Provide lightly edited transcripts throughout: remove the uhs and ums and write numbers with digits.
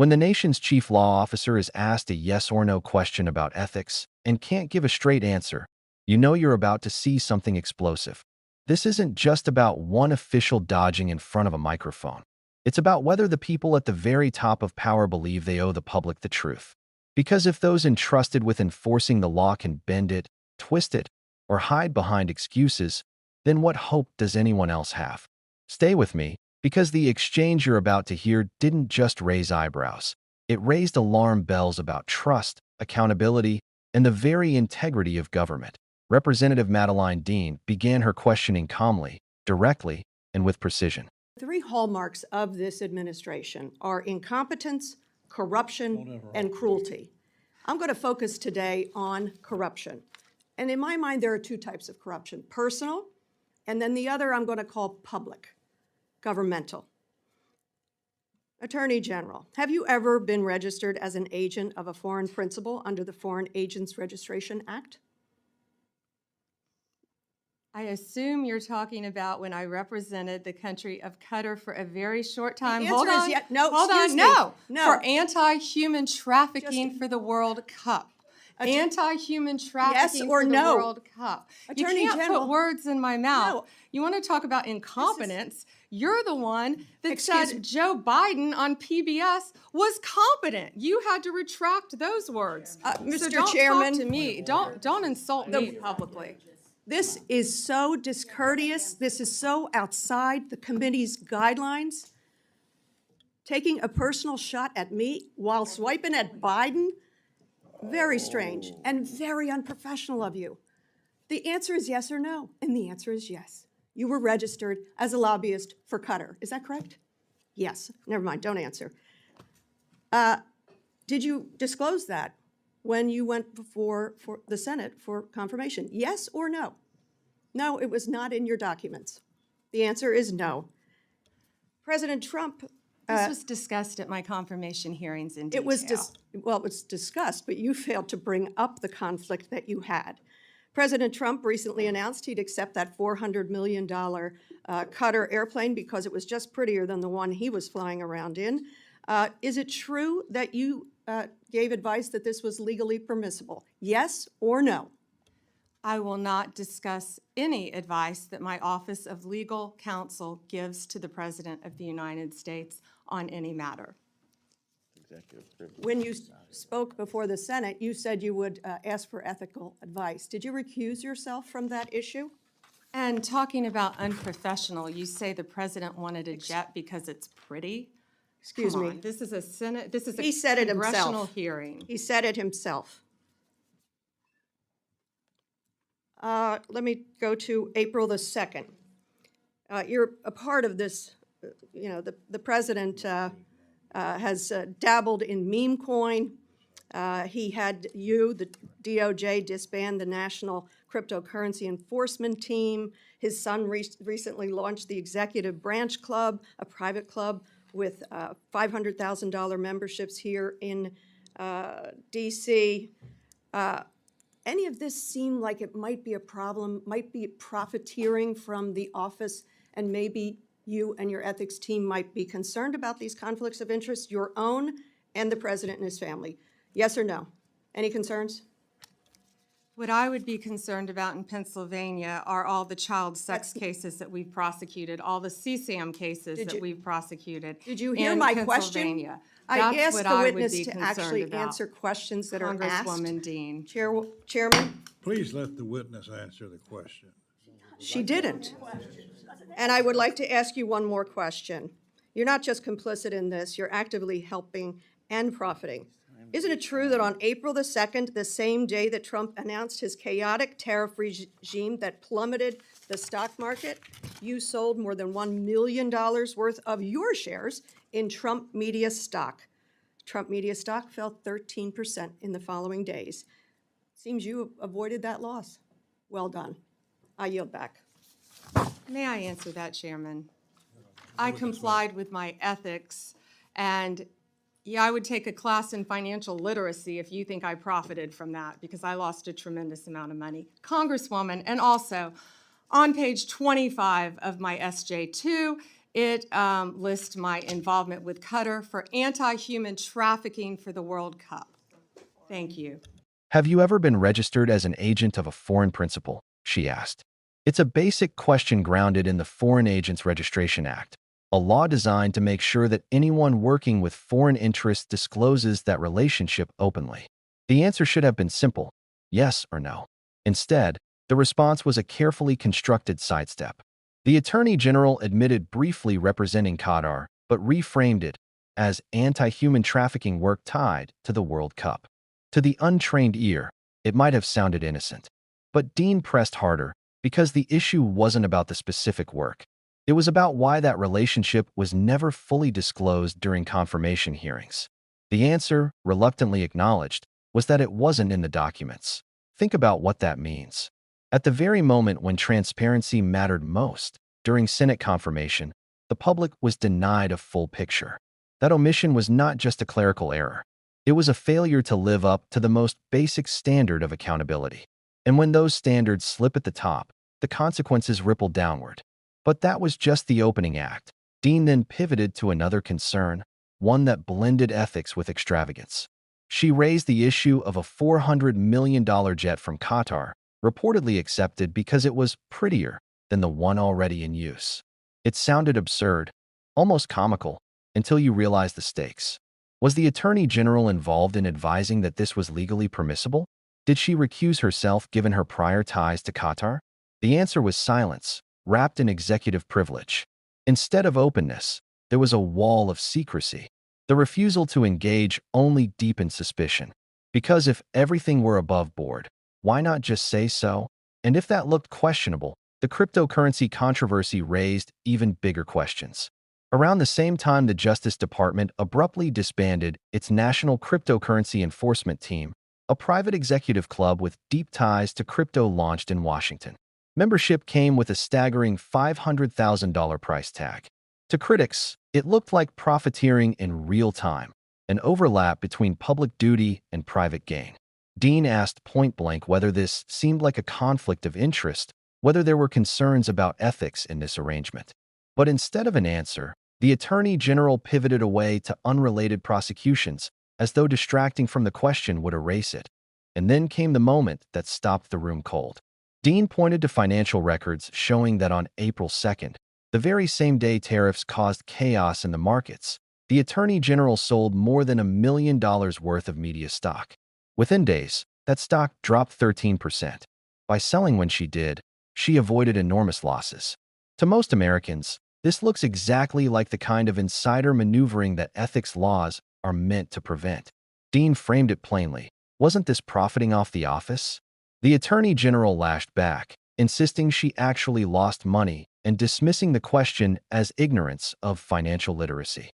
When the nation's chief law officer is asked a yes or no question about ethics and can't give a straight answer, you know you're about to see something explosive. This isn't just about one official dodging in front of a microphone. It's about whether the people at the very top of power believe they owe the public the truth. Because if those entrusted with enforcing the law can bend it, twist it, or hide behind excuses, then what hope does anyone else have? Stay with me, because the exchange you're about to hear didn't just raise eyebrows. It raised alarm bells about trust, accountability, and the very integrity of government. Representative Madeline Dean began her questioning calmly, directly, and with precision. Three hallmarks of this administration are incompetence, corruption, and cruelty. I'm going to focus today on corruption. And in my mind, there are two types of corruption: personal, and then the other I'm going to call public, governmental. Attorney General, have you ever been registered as an agent of a foreign principal under the Foreign Agents Registration Act? I assume you're talking about when I represented the country of Qatar for a very short time. Hold on. No. No. For anti-human trafficking for the World Cup. Anti-human trafficking for the World Cup. Attorney you can't General, put words in my mouth. No. You want to talk about incompetence? You're the one that said Joe Biden on PBS was competent. You had to retract those words. Mr. So don't Chairman, talk to me. Don't insult me publicly. this is so discourteous. This is so outside the committee's guidelines. Taking a personal shot at me while swiping at Biden, very strange and very unprofessional of you. The answer is yes or no, and the answer is yes. You were registered as a lobbyist for Qatar. Is that correct? Yes. Never mind, don't answer. Did you disclose that when you went before for the Senate for confirmation? Yes or no? No, it was not in your documents. The answer is no. President Trump. This was discussed at my confirmation hearings in detail. It was discussed, but you failed to bring up the conflict that you had. President Trump recently announced he'd accept that $400 million Qatar airplane because it was just prettier than the one he was flying around in. Is it true that you gave advice that this was legally permissible? Yes or no? I will not discuss any advice that my Office of Legal Counsel gives to the President of the United States on any matter. When you spoke before the Senate, you said you would ask for ethical advice. Did you recuse yourself from that issue? And talking about unprofessional, you say the President wanted a jet because it's pretty? Excuse Come me. on, this is a Senate, this is He a said it congressional himself. hearing. He said it himself. Let me go to April the 2nd. You're a part of this, the president has dabbled in meme coin. He had the DOJ, disband the National Cryptocurrency Enforcement Team. His son recently launched the Executive Branch Club, a private club with $500,000 memberships here in D.C. Any of this seem like it might be a problem, might be profiteering from the office, and maybe you and your ethics team might be concerned about these conflicts of interest, your own and the president and his family? Yes or no? Any concerns? What I would be concerned about in Pennsylvania are all the child sex cases that we've prosecuted, all the CSAM cases that we've prosecuted. Did you hear in my Pennsylvania. question? I asked what the I would witness be to concerned actually about. answer questions that are asked. Congresswoman Dean. Chairman? Please let the witness answer the question. She didn't. And I would like to ask you one more question. You're not just complicit in this, you're actively helping and profiting. Isn't it true that on April the 2nd, the same day that Trump announced his chaotic tariff regime that plummeted the stock market, you sold more than $1 million worth of your shares in Trump Media stock? Trump Media stock fell 13% in the following days. Seems you avoided that loss. Well done. I yield back. May I answer that, Chairman? I complied with my ethics, and yeah, I would take a class in financial literacy if you think I profited from that, because I lost a tremendous amount of money. Congresswoman, and also on page 25 of my SJ2 It lists my involvement with Qatar for anti-human trafficking for the World Cup. Thank you. Have you ever been registered as an agent of a foreign principal? She asked. It's a basic question grounded in the Foreign Agents Registration Act, a law designed to make sure that anyone working with foreign interests discloses that relationship openly. The answer should have been simple, yes or no. Instead, the response was a carefully constructed sidestep. The Attorney General admitted briefly representing Qatar, but reframed it as anti-human trafficking work tied to the World Cup. To the untrained ear, it might have sounded innocent. But Dean pressed harder because the issue wasn't about the specific work. It was about why that relationship was never fully disclosed during confirmation hearings. The answer, reluctantly acknowledged, was that it wasn't in the documents. Think about what that means. At the very moment when transparency mattered most, during Senate confirmation, the public was denied a full picture. That omission was not just a clerical error. It was a failure to live up to the most basic standard of accountability. And when those standards slip at the top, the consequences ripple downward. But that was just the opening act. Dean then pivoted to another concern, one that blended ethics with extravagance. She raised the issue of a $400 million jet from Qatar, reportedly accepted because it was prettier than the one already in use. It sounded absurd, almost comical, until you realized the stakes. Was the Attorney General involved in advising that this was legally permissible? Did she recuse herself given her prior ties to Qatar? The answer was silence, wrapped in executive privilege. Instead of openness, there was a wall of secrecy. The refusal to engage only deepened suspicion. Because if everything were above board, why not just say so? And if that looked questionable, the cryptocurrency controversy raised even bigger questions. Around the same time the Justice Department abruptly disbanded its National Cryptocurrency Enforcement Team, a private executive club with deep ties to crypto launched in Washington. Membership came with a staggering $500,000 price tag. To critics, it looked like profiteering in real time, an overlap between public duty and private gain. Dean asked point-blank whether this seemed like a conflict of interest, whether there were concerns about ethics in this arrangement. But instead of an answer, the Attorney General pivoted away to unrelated prosecutions, as though distracting from the question would erase it. And then came the moment that stopped the room cold. Dean pointed to financial records showing that on April 2nd, the very same day tariffs caused chaos in the markets, the Attorney General sold more than $1 million worth of media stock. Within days, that stock dropped 13%. By selling when she did, she avoided enormous losses. To most Americans, this looks exactly like the kind of insider maneuvering that ethics laws are meant to prevent. Dean framed it plainly. Wasn't this profiting off the office? The Attorney General lashed back, insisting she actually lost money and dismissing the question as ignorance of financial literacy.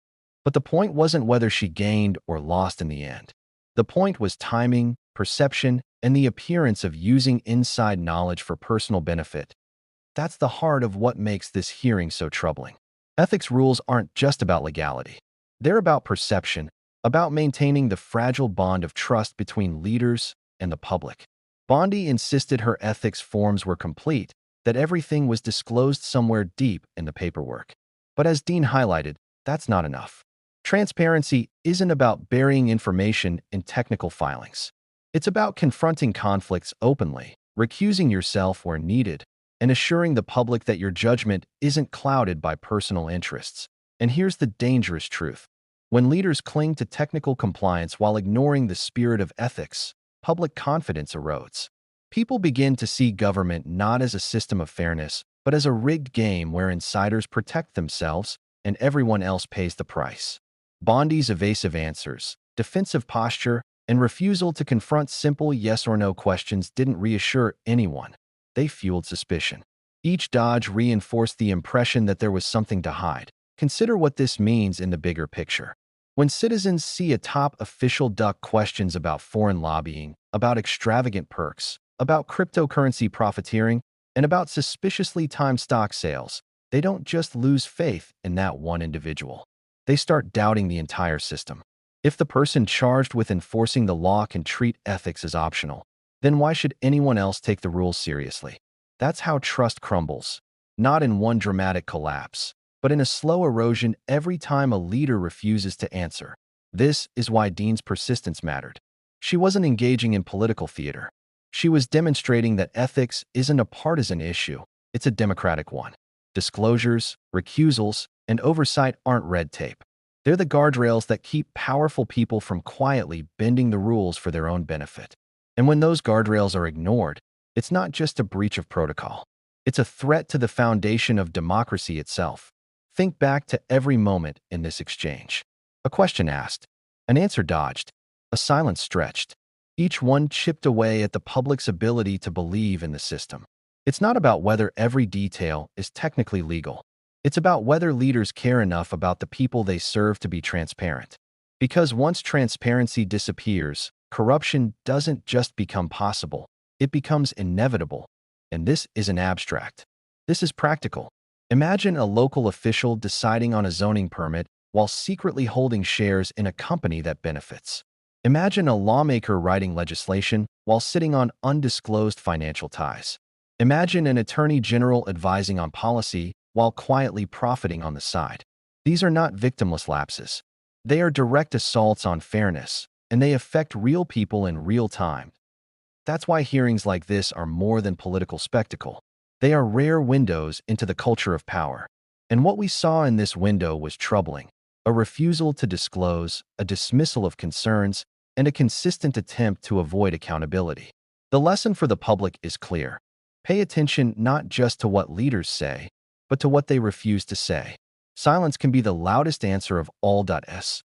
But the point wasn't whether she gained or lost in the end. The point was timing, perception, and the appearance of using inside knowledge for personal benefit. That's the heart of what makes this hearing so troubling. Ethics rules aren't just about legality. They're about perception, about maintaining the fragile bond of trust between leaders and the public. Bondi insisted her ethics forms were complete, that everything was disclosed somewhere deep in the paperwork. But as Dean highlighted, that's not enough. Transparency isn't about burying information in technical filings. It's about confronting conflicts openly, recusing yourself where needed, and assuring the public that your judgment isn't clouded by personal interests. And here's the dangerous truth. When leaders cling to technical compliance while ignoring the spirit of ethics, public confidence erodes. People begin to see government not as a system of fairness, but as a rigged game where insiders protect themselves and everyone else pays the price. Bondi's evasive answers, defensive posture, and refusal to confront simple yes or no questions didn't reassure anyone. They fueled suspicion. Each dodge reinforced the impression that there was something to hide. Consider what this means in the bigger picture. When citizens see a top official duck questions about foreign lobbying, about extravagant perks, about cryptocurrency profiteering, and about suspiciously timed stock sales, they don't just lose faith in that one individual. They start doubting the entire system. If the person charged with enforcing the law can treat ethics as optional, then why should anyone else take the rules seriously? That's how trust crumbles, not in one dramatic collapse, but in a slow erosion every time a leader refuses to answer. This is why Dean's persistence mattered. She wasn't engaging in political theater. She was demonstrating that ethics isn't a partisan issue, it's a democratic one. Disclosures, recusals, and oversight aren't red tape. They're the guardrails that keep powerful people from quietly bending the rules for their own benefit. And when those guardrails are ignored, it's not just a breach of protocol. It's a threat to the foundation of democracy itself. Think back to every moment in this exchange. A question asked, an answer dodged, a silence stretched. Each one chipped away at the public's ability to believe in the system. It's not about whether every detail is technically legal. It's about whether leaders care enough about the people they serve to be transparent. Because once transparency disappears, corruption doesn't just become possible, it becomes inevitable. And this isn't abstract. This is practical. Imagine a local official deciding on a zoning permit while secretly holding shares in a company that benefits. Imagine a lawmaker writing legislation while sitting on undisclosed financial ties. Imagine an attorney general advising on policy while quietly profiting on the side. These are not victimless lapses. They are direct assaults on fairness, and they affect real people in real time. That's why hearings like this are more than political spectacle. They are rare windows into the culture of power. And what we saw in this window was troubling. A refusal to disclose, a dismissal of concerns, and a consistent attempt to avoid accountability. The lesson for the public is clear. Pay attention not just to what leaders say, but to what they refuse to say. Silence can be the loudest answer of all.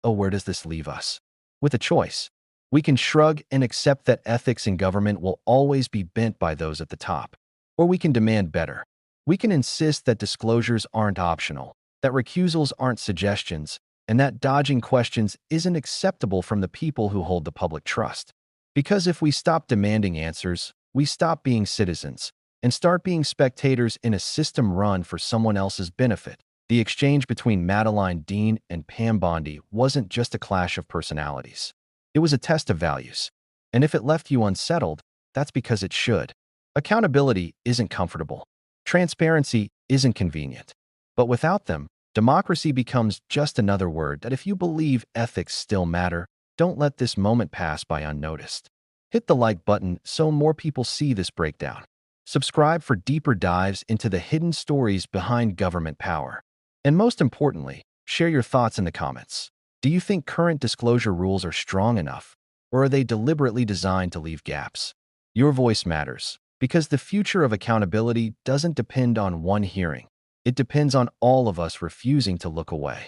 Oh, where does this leave us? With a choice. We can shrug and accept that ethics in government will always be bent by those at the top. Or we can demand better. We can insist that disclosures aren't optional, that recusals aren't suggestions, and that dodging questions isn't acceptable from the people who hold the public trust. Because if we stop demanding answers, we stop being citizens and start being spectators in a system run for someone else's benefit. The exchange between Madeline Dean and Pam Bondi wasn't just a clash of personalities. It was a test of values. And if it left you unsettled, that's because it should. Accountability isn't comfortable. Transparency isn't convenient. But without them, democracy becomes just another word that if you believe ethics still matter, don't let this moment pass by unnoticed. Hit the like button so more people see this breakdown. Subscribe for deeper dives into the hidden stories behind government power. And most importantly, share your thoughts in the comments. Do you think current disclosure rules are strong enough, or are they deliberately designed to leave gaps? Your voice matters, because the future of accountability doesn't depend on one hearing. It depends on all of us refusing to look away.